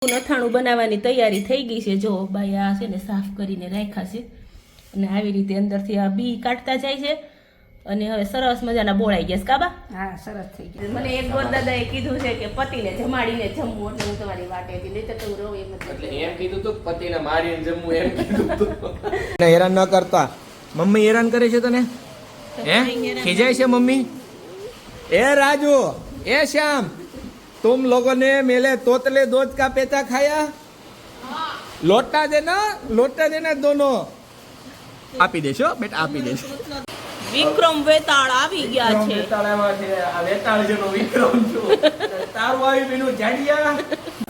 નથાણું બનાવવાની તૈયારી થઈ ગઈ છે. જો બાઈ આ છે ને સાફ કરીને રાખ્યા છે અને આવી રીતે અંદરથી આ બી કાઢતા જાય છે અને હવે સરસ મજાના બોળાઈ ગયા છે. કાબા હા, સરસ થઈ ગયા. મને એક ગોરદાદાએ કીધું છે કે પતિને જમાડીને જમવું, એટલે હું તમારી વાટે હતી, નહીં તો હું રહું એમ જ. એટલે એમ કીધું તું પતિને મારીને જમવું એમ કીધું તું. હેરાન ન કરતા. મમ્મી હેરાન કરે છે તને? હે ખીજાય છે મમ્મી? એ રાજુ, એ શ્યામ, तुम लोगों ने मेले तोतले दूध का पेचा खाया? लोटा देना दोनों. આપી દેશો બેટા, આપી દેશો. વિક્રમ વેતાળ આવી ગયા છે. વેતાળામાં છે આ વેતાળ જેનો વિક્રમ છું. તારું આવી બીનું જાડિયા.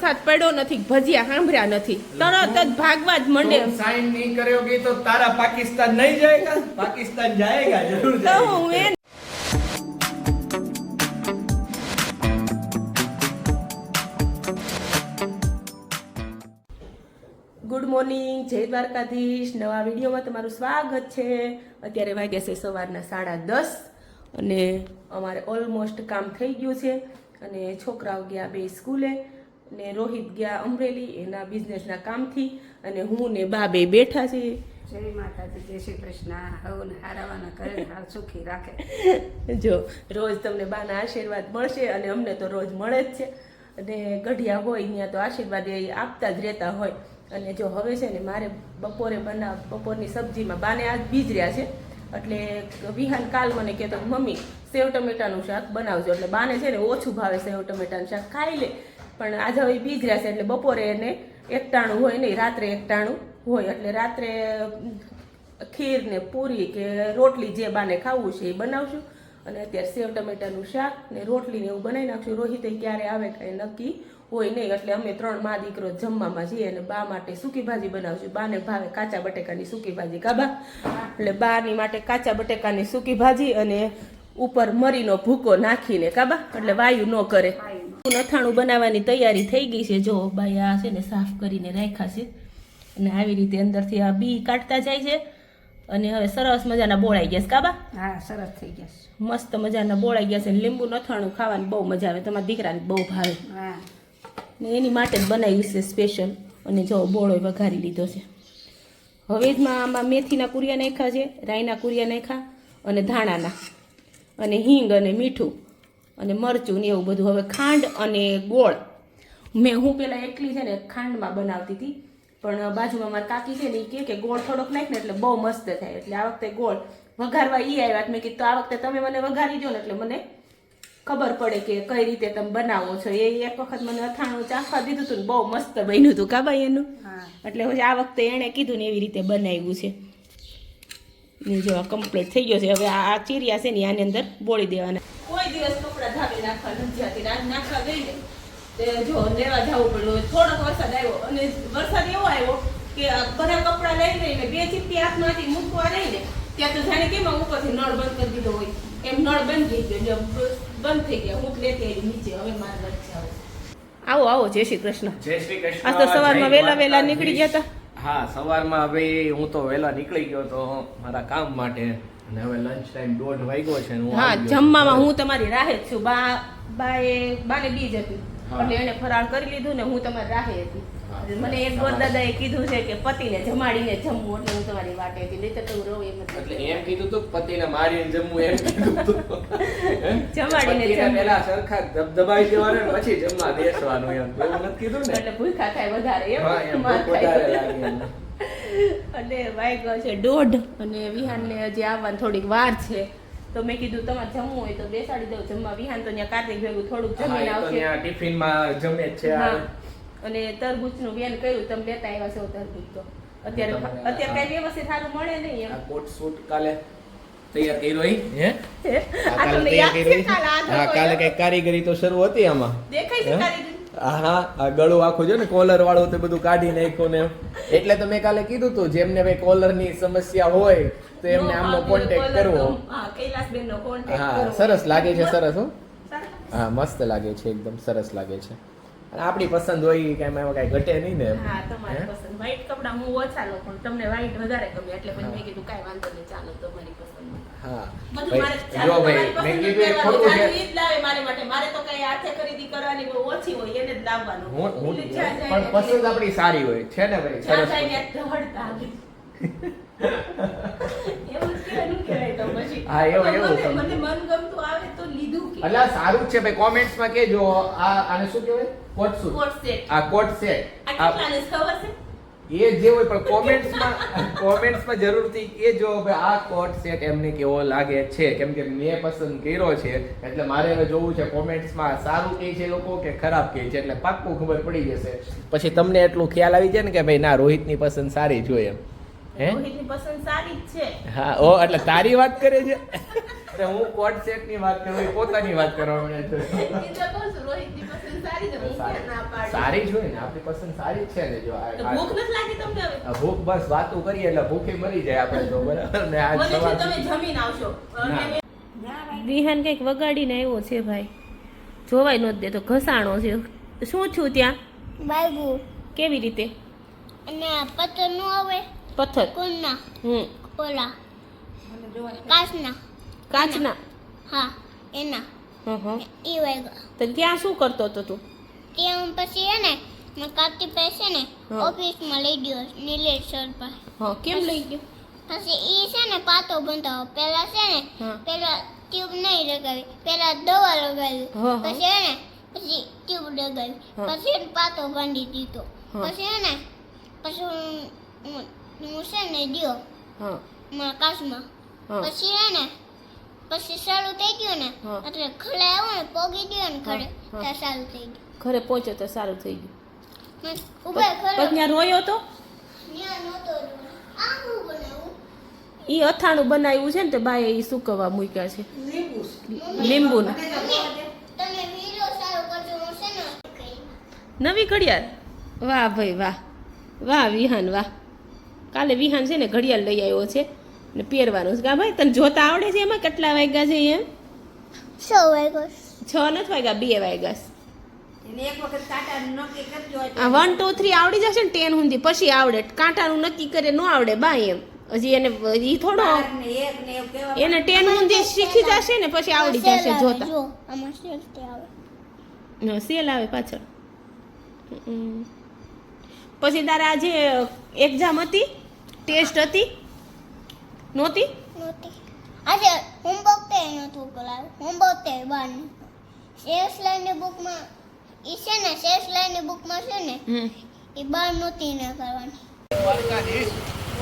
સાથ પડ્યો નથી, ભજીયા સાંભળ્યા નથી, તરત જ ભાગવા જ મંડે. સાઈન નહીં કર્યોગી તો તારા પાકિસ્તાન નહીં જાયેગા. પાકિસ્તાન જાયેગા, જરૂર તો જાયેગા. હું એ ગુડ મોર્નિંગ, જય દ્વારકાધીશ. નવા વિડીયોમાં તમારું સ્વાગત છે. અત્યારે વાગ્યા છે સવારના 10:30 અને અમારે ઓલમોસ્ટ કામ થઈ ગયું છે અને છોકરાઓ ગયા બે સ્કૂલે અને રોહિત ગયા અમરેલી એના બિઝનેસના કામથી અને હું ને બા બે બેઠા છીએ. જય માતાજી, જય શ્રી કૃષ્ણ. હવને હારાવાના કરે, હાર સુખી રાખે. જો રોજ તમને બાના આશીર્વાદ મળશે અને અમને તો રોજ મળે જ છે અને ગઢિયા હોય ત્યાં તો આશીર્વાદ એ આપતા જ રહેતા હોય. અને જો હવે છે ને મારે બપોરની સબ્જીમાં બાને આજ બીજ રહ્યા છે એટલે વિહાન કાલ મને કહેતો મમ્મી સેવ ટમેટાનું શાક બનાવજો, એટલે બાને છે ને ઓછું ભાવે સેવ ટમેટાનું શાક, ખાઈ લે, પણ આજે હવે બીજ રહ્યા છે એટલે બપોરે એને એકટાણું હોય નહીં, રાત્રે એકટાણું હોય, એટલે રાત્રે ખીર ને પૂરી કે રોટલી જે બાને ખાવું છે એ બનાવશું અને અત્યારે સેવ ટમેટાનું શાક ને રોટલી ને એવું બનાવી નાખશું. રોહિત ક્યારે આવે કાંઈ નક્કી હોય નહીં, એટલે અમે 3 મા દીકરો જમવામાં જઈએ અને બા માટે સૂકી ભાજી બનાવશું. બાને ભાવે કાચા બટેકાની સૂકી ભાજી. કાબા એટલે બાની માટે કાચા બટેકાની સૂકી ભાજી અને ઉપર મરીનો ભૂકો નાખીને, કાબા એટલે વાયુ ન કરે. નથાણું બનાવવાની તૈયારી થઈ ગઈ છે. જો બાઈ આ છે ને સાફ કરીને રાખ્યા છે અને આવી રીતે અંદરથી આ બી કાઢતા જાય છે અને હવે સરસ મજાના બોળાઈ ગયા છે. કાબા હા, સરસ થઈ ગયા. મસ્ત મજાના બોળાઈ ગયા છે. લીંબુ નથાણું ખાવાની બહુ મજા આવે, તમારા દીકરાને બહુ ભાવે હા, ને એની માટે જ બનાવ્યું છે સ્પેશિયલ. અને જો બોળો વઘારી લીધો છે. હવે આમાં મેથીના કુરિયા નાખ્યા છે, રાઈના કુરિયા નાખ્યા અને ધાણાના અને હિંગ અને મીઠું અને મરચું ને એવું બધું. હવે ખાંડ અને ગોળ હું પેલા એકલી છે ને ખાંડમાં બનાવતી હતી, પણ બાજુમાં મારા કાકી છે ને એ કે ગોળ થોડોક નાખ ને એટલે બહુ મસ્ત થાય, એટલે આ વખતે ગોળ વઘારવા એ આવ્યા. મેં કીધું આ વખતે તમે મને વઘારી દો ને એટલે મને ખબર પડે કે કઈ રીતે તમે બનાવો છો. એ એક વખત મને અથાણું ચાખવા દીધું હતું ને બહુ મસ્ત બન્યું હતું કાબાઈ એનું, એટલે પછી આ વખતે એણે કીધું ને એવી રીતે બનાવ્યું છે. જો આ કમ્પ્લીટ થઈ ગયો છે. હવે આ ચીરિયા છે ને આની અંદર બોળી દેવાના. કોઈ દિવસ કપડા ધાબે નાખવા નથી જતી, રાત નાખવા ગઈ ને તે જો લેવા જવું પડ્યું. થોડોક વરસાદ આવ્યો અને વરસાદ એવો આવ્યો કે બધા કપડા લઈ લઈને બે ચીપી હાથમાંથી મૂકવા રહીને ત્યાં તો જાણે કેમ ઉપરથી નળ બંધ કરી દીધો હોય એમ નળ બંધ થઈ ગયો, બંધ થઈ ગયા. હું લેતી આવી નીચે. હવે મારે નથી આવું. આવો જય શ્રી કૃષ્ણ. જય શ્રી કૃષ્ણ. આજ તો સવારમાં વહેલા નીકળી ગયા હતા. હા, સવારમાં હવે હું તો વહેલા નીકળી ગયો તો મારા કામ માટે અને હવે લંચ ટાઈમ 1:30 વાગ્યો છે. હા, જમવામાં હું તમારી રાહે જ છું. બાને બીજ હતી એટલે એને ફરાળ કરી લીધું ને હું તમારી રાહે હતી. મને એક ગોરદાદાએ કીધું છે કે પતિને જમાડીને જમવું, એટલે હું તમારી વાટે હતી, નહીં તો હું રહું એમ જ. એટલે એમ કીધું તું પતિને મારીને જમવું એમ કીધું તું. જમાડીને પતિને જમવું પેલા સરખા દબાઈ દેવાનું ને પછી જમવા બેસવાનું એમ. એવું નથી કીધું ને? એટલે ભૂખા થાય વધારે એમ. હા, એમ માર ભૂખ થાય. વધારે લાગે એમ. અને વાગ્યો છે 1:30 અને વિહાનને હજી આવવાની થોડીક વાર છે, તો મેં કીધું તમારે જમવું હોય તો બેસાડી દઉં જમવા. વિહાન તો ત્યાં કાર્તિક ભેગું થોડુંક હા, જમીને એ તો આવશે. ત્યાં ટિફિનમાં જમે જ છે. હા, અને તરબૂચનું વેન કર્યું, તમે લેતા આવ્યા છો તરબૂચ. તો અત્યારે કઈ વ્યવસ્થિત સારું મળે નહીં એમ. આ કોટ સૂટ કાલે તૈયાર કર્યો ઈ? હે? આ તમને યાદ છે? કાલે આ હા, કાલે કઈ કારીગરી તો શરૂ હતી આમાં. દેખાય છે કારીગરી? હા, આ ગળું આખું છે ને કોલર વાળું તે બધું કાઢી નાખ્યું ને એટલે તો મેં કાલે કીધું તું જેમને ભાઈ કોલર ની સમસ્યા હોય તો એમને આમનો કોન્ટેક્ટ કરવો. હા, કૈલાસબેનનો કોન્ટેક્ટ હા, કરવો. સરસ લાગે છે. સરસ હો. સરસ. હા, મસ્ત લાગે છે, એકદમ સરસ લાગે છે. અને આપણી પસંદ હોય કે એમાં કાંઈ ઘટે નહીં ને એમ. હા તમારી હે? પસંદ વ્હાઈટ કપડા હું ઓછા લઉં પણ તમને વ્હાઈટ વધારે ગમે એટલે પછી મેં કીધું કાંઈ વાંધો નહીં ચાલો તમારી પસંદ હા બધું મારે ભાઈ, ચાલો જો તમારી ભાઈ મેં પસંદ કીધું એ કરવાનું. ખોટું છે. જાજુ ઈ જ લાવે મારે માટે મારે તો કઈ હાથે ખરીદી કરવાની બહુ ઓછી હોય એને જ લાવવાનું હું એટલે જ્યાં જાય પણ એટલે પસંદ આપણી સારી હોય છે ને ભાઈ જ્યાં સરસ જાય ત્યાં ઢળતા આવે. એવું જ કહેવાનું કહેવાય તો પછી. હા, એવું. મને મનગમતું આવે તો લીધું કે એટલે આ સારું જ છે ભાઈ કોમેન્ટ્સમાં કહેજો આને શું કહેવાય કોટ શું કોટ સેટ આ કોટ સેટ આ કેટલાની ખબર છે એ જે હોય પણ કોમેન્ટ્સમાં જરૂરથી કહેજો કે આ કોટ સેટ એમને કેવો લાગે છે કેમ કે મેં પસંદ કર્યો છે એટલે મારે હવે જોવું છે કોમેન્ટ્સમાં સારું કહે છે લોકો કે ખરાબ કહે છે એટલે પાક્કું ખબર પડી જશે પછી તમને એટલું ખ્યાલ આવી જાય ને કે ભાઈ ના રોહિતની પસંદ સારી જ હોય એમ હે રોહિતની પસંદ સારી જ છે હા ઓ એટલે તારી વાત કરે છે એટલે હું કોટ સેટ ની વાત કરું એ પોતાની વાત કરવા મળે છે એ તો કહું છું, રોહિતની પસંદ સારી છે હું ક્યાં ના પાડું. સારી જ હોય ને આપણી પસંદ સારી જ છે ને જો તો ભૂખ નથી લાગી તમને હવે આ ભૂખ બસ વાતો કરીએ એટલે ભૂખે મરી જાય આપણે તો બરાબર ને આજ મને છે સવાર તમે જમીન આવશો ના. વિહાન કંઈક વગાડીને આવ્યો છે ભાઈ જોવાય નહોત દેતો ઘસાણો છે શું છું ત્યાં બાબુ કેવી રીતે અને આ પત્તર નું આવે પથ્થર કોણના ઓલા કાચના કાચના હા એના હં. ઈ વાગ્યા તો ત્યાં શું કરતો હતો તું ત્યાં પછી હે ને મેં કાપતી પૈસે ને હા. ઓફિસમાં લઈ ગયો નીલેશ સર પાસે હા કેમ લઈ ગયો પછી ઈ છે ને પાતો બંધાવો પેલા છે ને હા. પેલા ટ્યુબ નહીં લગાવી પેલા દવા લગાવી હા, હા. પછી હે ને પછી ટ્યુબ લગાવી હા. પછી એને પાતો બાંધી દીધો હા. પછી હે ને પછી હું છે ને દ્યો હા મારા કાચમાં હા પછી હે ને પછી ચાલુ થઈ ગયું ને હા. એટલે ખડે આવ્યો ને પોગી ગયો ને ખડે હા. ત્યાં ચાલુ થઈ ગયું ઘરે પહોંચ્યો તો સારું થઈ ગયું મેં ઉભા પછી ખડો ત્યાં રોયો તો ન્યા નહોતો રહ્યો. આ હું બનાવું ઈ અથાણું બનાવ્યું છે ને તો બાએ ઈ સુકવવા મૂક્યા છે લીંબુના મમ્મી, તમે વિડિયો સારો કરજો હું છે ને કઈ નવી ઘડિયાળ વાહ ભાઈ વાહ વાહ વિહાન વાહ કાલે વિહાન છે ને ઘડિયાળ લઈ આવ્યો છે ને પહેરવાનું છે કા ભાઈ તને જોતા આવડે છે એમાં કેટલા વાગ્યા છે એમ 6 વાગ્યો 6 નથી વાગ્યા 2 વાગ્યા છે. એને એક વખત કાંટાનું નક્કી કરજો આ 1 2 3 આવડી જશે ને 10 સુધી પછી આવડે કાંટાનું નક્કી કરે ન આવડે બા એમ હજી એને ઈ થોડો બાર ને એક ને એવું કહેવા એને 10 સુધી શીખી જશે ને પછી આવડી જશે જોતા જો આમાં સેલ તે આવે સેલ આવે પાછળ પછી તારા જે એક્ઝામ હતી ટેસ્ટ હતી નહોતી નહોતી આજે હોમવર્ક તે નહોતું કરાવ્યું હોમવર્ક તે બાર સેલ્સ લાઈનની બુકમાં ઈ છે ને સેલ્સ લાઈનની બુકમાં છે ને એ બાર નહોતી ને કરવાની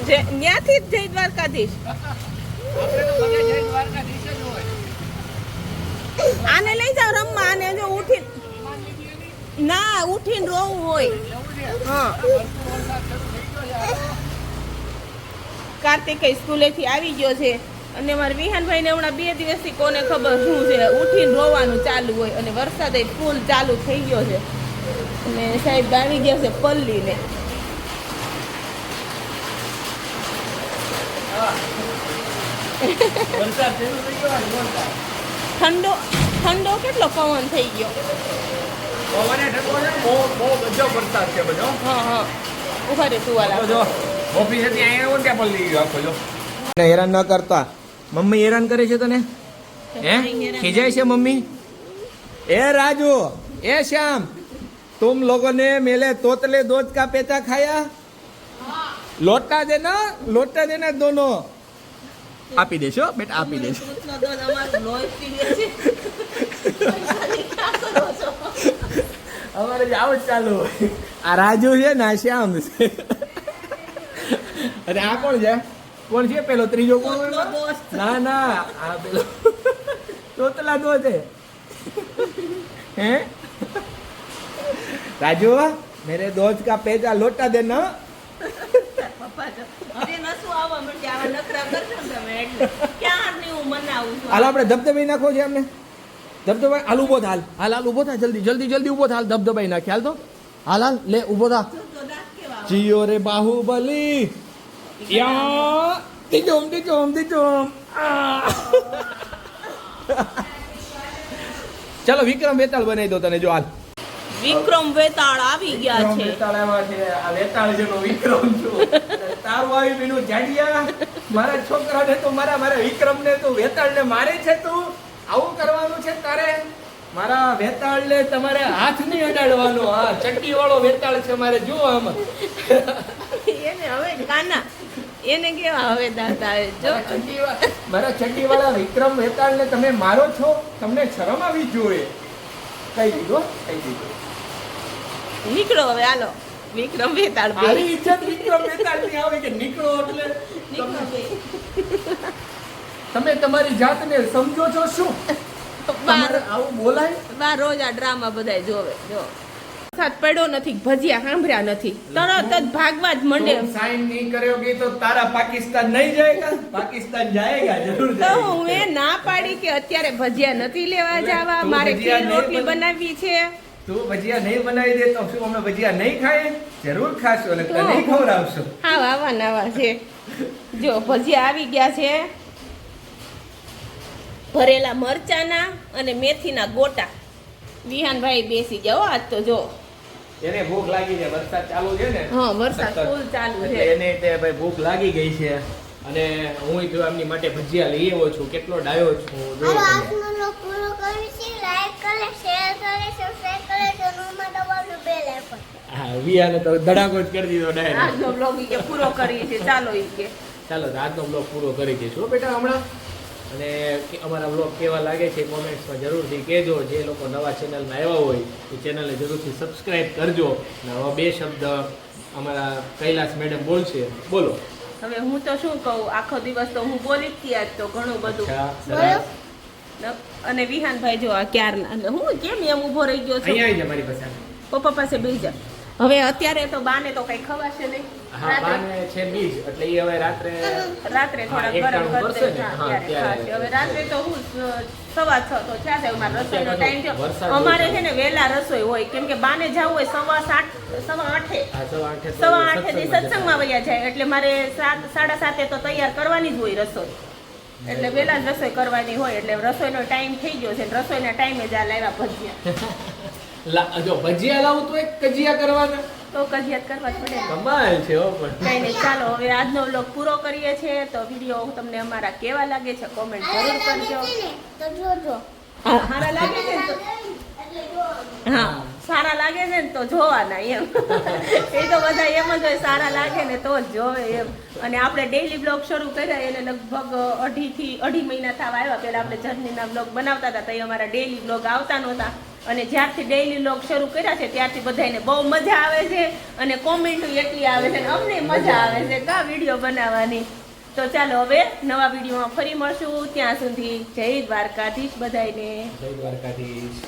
ત્યાંથી જ જઈ દ્વારકાધીશ આને લઈ જાવ રમવા આને જો ઉઠી ના ઉઠીને રોવું હોય હા કાર્તિક સ્કૂલેથી આવી ગયો છે અને મારા વિહાનભાઈ ને હમણાં 2 દિવસથી કોને ખબર શું છે ઉઠીને રોવાનું ચાલુ હોય અને વરસાદ ફૂલ ચાલુ થઈ ગયો છે અને સાહેબ આવી ગયા છે પલ્લીને ઠંડો ઠંડો કેટલો પવન થઈ ગયો પવને ઠંડો છે ને, બહુ ગજબ વરસાદ છે બધો હા હા ઉભા રે સુવાલા જો ઓફિસેથી અહીંયા આવ્યો ને ત્યાં પલ્લી ગયો આખો જો હેરાન ન કરતા મમ્મી હેરાન કરે છે તને હે ખીજાય છે મમ્મી એ રાજુ એ શ્યામ तुम लोगों ने मेले तोतले दूध का पेचा खाया लोटा देना दोनों આપી દેશો બેટા આપી દેશો અમારે જ આવું જ ચાલુ હોય આ રાજુ છે ને આ શ્યામ છે અને આ કોણ છે પેલો ત્રીજો કોણ ના આ પેલો તોતલા દો છે હે राजू मेरे दोस्त का पेजा लौटा देना હાલ આપણે ધબધબાઈ નાખો છે એમને ધબધબાઈ હાલ ઉભો થા હાલ ઉભો થા જલ્દી ઉભો થા હાલ ધબધબાઈ નાખે હાલ તો હાલ લે ઉભો થા જીઓ રે બાહુબલી યા ટીચોમ ચલો વિક્રમ બેતાલ બનાવી દો તને જો હાલ વિક્રમ વેતાળ આવી ગયા વિક્રમ છે. વેતાળ આવ્યા છે. આ વેતાળ જેનો વિક્રમ છું. તારું આવી બીનું જાડિયા. મારા છોકરાને તો મારા વિક્રમને તું વેતાળને મારે છે તું. આવું કરવાનું છે તારે. મારા વેતાળને તમારે હાથ નહીં અડાડવાનો. હા, ચટ્ટી વાળો વેતાળ છે મારે. જુઓ આમાં. એને હવે કાના એને કેવા હવે દાંત આવે જો. મારા ચટ્ટી વાળા વિક્રમ વેતાળને તમે મારો છો. તમને શરમ આવી જોઈએ. કહી દીધું. નીકળો હવે હાલો વિક્રમ વેતાળ બે. મારી ઇજ્જત વિક્રમ વેતાળની આવે કે નીકળો એટલે નીકળો બે. તમે તમારી જાતને સમજો છો શું? તમારે આવું બોલાય? બા રોજ આ ડ્રામા બધાય જોવે જો. વરસાદ પડ્યો નથી, ભજીયા સાંભળ્યા નથી, તરત જ ભાગવા જ મંડે. तुम साइन नहीं करोगे तो तारा पाकिस्तान नहीं जाएगा. पाकिस्तान जाएगा, जरूर તો जाएगा. હું એ ના પાડી કે અત્યારે ભજીયા નથી લેવા જવા, તું મારે ભજીયા ખીર નહીં રોટલી બન- બનાવવી છે. તું ભજીયા નહીં બનાવી દે તો શું અમે ભજીયા નહીં ખાઈએ? જરૂર ખાશો અને તો. તને ખવડાવશો. હા આવા નવા છે જો ભજીયા આવી ગયા છે, ભરેલા મરચાના અને મેથીના ગોટા. વિહાનભાઈ બેસી જાઓ આજ તો જો. એને ભૂખ લાગી છે, વરસાદ ચાલુ છે ને. હા, વરસાદ સતત. ફૂલ ચાલુ છે. એટલે એને તે ભાઈ ભૂખ લાગી ગઈ છે અને હું જો એમની માટે ભજીયા લઈ આવ્યો છું. કેટલો ડાયો છું જો હવે તમે. આજનો લોક પૂરો કરી છે. લાઈક કરે, શેર કરે, સબસ્ક્રાઇબ કરે, ચેનલમાં દબાવજો બેલ આઇકન. હા, વિયાને તો ધડાકો જ કરી દીધો ડાયરેક્ટ. આજનો બ્લોગ ઈ કે પૂરો કરીએ છીએ, ચાલો ઈ કે. ચાલો તો આજનો બ્લોગ પૂરો કરી દઈશું હો બેટા હમણાં. અને અમારા બ્લોગ કેવા લાગે છે કોમેન્ટ્સમાં જરૂરથી કહેજો. જે લોકો નવા ચેનલમાં આવ્યા હોય એ ચેનલને જરૂરથી સબસ્ક્રાઇબ કરજો. અને હવે બે શબ્દ અમારા કૈલાસ મેડમ બોલશે. બોલો. હવે હું તો શું કહું, આખો દિવસ તો હું બોલી જ હતી આજ તો ઘણું બધું. અચ્છા, બોલો. સરસ. અને વિહાનભાઈ જો આ ક્યારના એટલે હું કેમ એમ ઊભો રહી ગયો છું. અહીંયા આવી જા મારી પાસે. પપ્પા પાસે બેસી જા. હવે અત્યારે તો બાને તો કઈ ખવાશે નહીં. હા, બાને છે બીજ એટલે એ હવે રાત્રે રાત્રે થોડા હા, ગરમ એકટાણું કરશે કરશે ને. હા, હા, ત્યારે ત્યારે. ખાશે. હવે રાત્રે તો હું 6:15 તો થયા છે મારે રસોઈનો ટાઈમ થયો. વરસાદ અમારે બહુ છે ને વહેલા રસોઈ હોય કેમ કે બાને જવું હોય 7:30 8:30 આ 8:30 8:30 સત્સંગમાં વયા જાય એટલે મારે 7:30 તો તૈયાર કરવાની જ હોય રસોઈ. એટલે વહેલા જ રસોઈ કરવાની હોય એટલે રસોઈનો ટાઈમ થઈ ગયો છે. રસોઈના ટાઈમે જ આ લાવ્યા ભજીયા. જો ભજીયા લાવું તો એક કજિયા કરવાના. તો કજિયાત કરવા જ પડે ને. કમાલ છે હો પણ. કઈ નહીં, ચાલો હવે આજનો વ્લોગ પૂરો કરીએ છીએ. તો વિડીયો તમને અમારા કેવા લાગે છે કોમેન્ટ જરૂર કરજો. તો જોજો. સારા લાગે છે ને તો હા સારા લાગે છે ને તો જોવાના એમ. એ તો બધા એમ જ હોય, સારા લાગે ને તો જ જોવે એમ. અને આપણે ડેઈલી બ્લોગ શરૂ કર્યા એને લગભગ 2.5 મહિના થવા આવ્યા. પહેલા આપણે જર્નીના બ્લોગ બનાવતા હતા તો એ અમારા ડેઈલી બ્લોગ આવતા નહોતા. અને જ્યારથી ડેઈલી બ્લોગ શરૂ કર્યા છે ત્યારથી બધાને બહુ મજા આવે છે અને કોમેન્ટો એટલી આવે છે અને અમને મજા આવે છે કા વિડીયો બનાવવાની. તો ચાલો હવે નવા વિડીયોમાં ફરી મળશું. ત્યાં સુધી જય દ્વારકાધીશ બધાને. જય દ્વારકાધીશ.